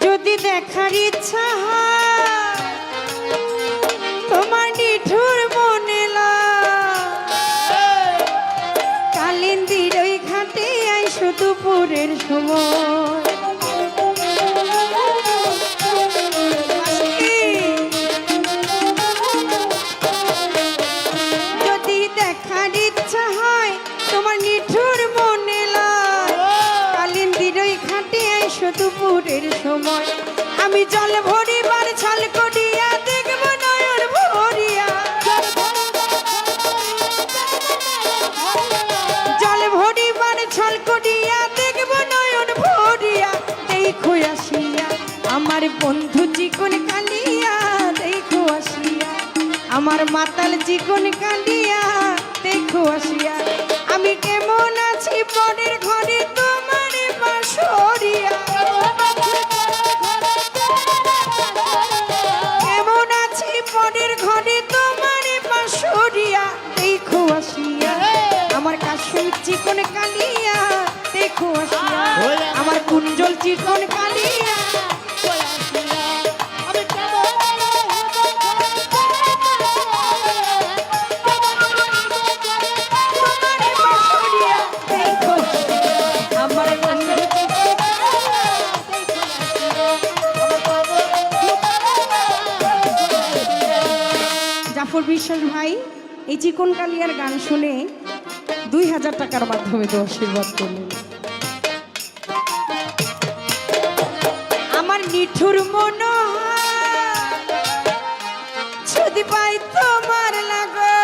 যদি দেখার ইচ্ছা হয় তোমার নিঠুর মনে কালিন্দির ওই ঘাটে আইসো দুপুরের সময়। যদি দেখার ইচ্ছা হয় তোমার নিঠুর মনে কালিন্দির ওই ঘাটে আইসো দুপুরের সময়। আমি জল ভরিবার ছল করিয়া দেখব নয়ন ভরিয়া, জল ভরিবার ছল করিয়া দেখব নয়ন ভরিয়া। দেখো আসিয়া আমার বন্ধু চিকন কালিয়া, দেখো আসিয়া আমার মাতাল চিকন কালিয়া, দেখো আসিয়া আমি কেমন আছি পরের ঘরে তোমার বাসরিয়া। কেমন আছি পরের ঘরে তোমার বাসরিয়া, দেখো আসিয়া আমার কাশিম চিকন কালিয়া, দেখো আসিয়া আমার কুঞ্জল চিকন কালিয়া। জাফর বিশ্বাস ভাই এই চিকন কালিয়ার গান শুনে 2000 টাকার মাধ্যমে তো আশীর্বাদ করলেন। আমার নিঠুর মন যদি পাই তোমার লাগো,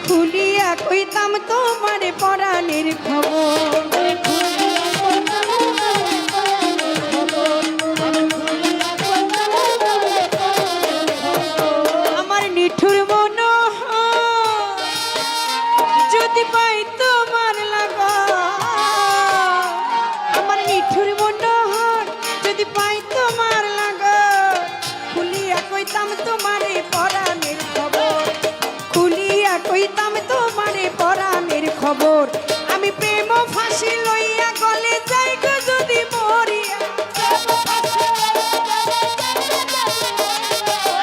খুলিয়া কইতাম তোমার পরাণের খবর। নিঠুর মন যদি পাই তোমার লাগা, আমার নিঠুর মন যদি পাই তোমার লাগা, খুলিয়া কইতাম তোমারে পরাণের খবর, খুলিয়া কইতাম তোমারে পরাণের খবর। আমি প্রেম ফাঁসি লইয়া গলে যাই গো যদি মরিয়া,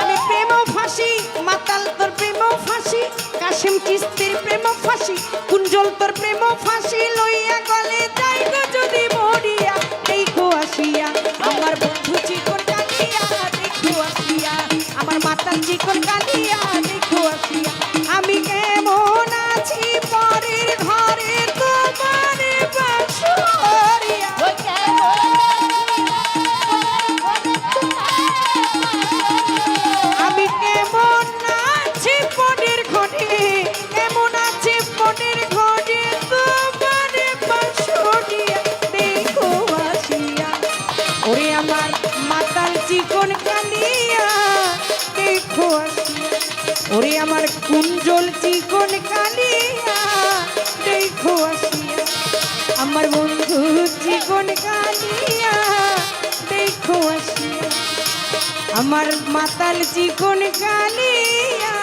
আমি প্রেম ফাঁসি মাতাল তোর প্রেম ফাঁসি, কাশিম চিস্তির প্রেম ফাঁসি, কুঞ্জল তোর প্রেম ফাঁসি লইয়া গলে যাই গো যদি মরিয়া। দেখো আসিয়া আমার বন্ধু চিকন কালিয়া, দেখো আসিয়া আমার মাতাল চিকন কালিয়া, দেখো আসিয়া আমি কেমন আছি পরের ঘরে তোমার বাসরিয়া। আমি কেমন আছি পরের ঘরে, কেমন আছে পরের ঘরে তোমার বাসরিয়া। দেখো আসিয়া ওরে আমার মাতাল চিকন কালিয়া, দেখো আসিয়া ওরে আমার কুঞ্জল চিকন কালিয়া, দেখো আসিয়া আমার বন্ধু চিকন কালিয়া, দেখো আসিয়া আমার মাতাল চিকন কালিয়া।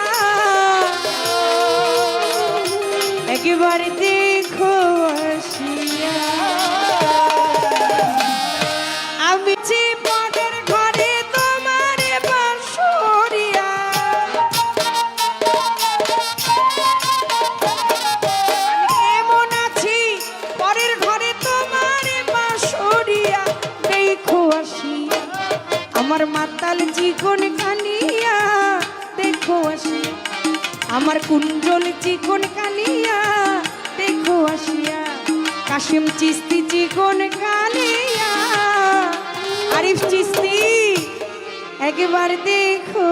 একবার দেখো আসিয়া আমি যে পরের ঘরে তোমার বাসরিয়া। কেমন আছি পরের ঘরে তোমার বাসরিয়া, দেখো আসিয়া আমার মাতাল চিকন কালিয়া, দেখো আসিয়া আমার কুঞ্জল চিকন কালিয়া, দেখো আসিয়া কাশিম চিস্তি চিকন কালিয়া। আরিফ চিস্তি একবার দেখো।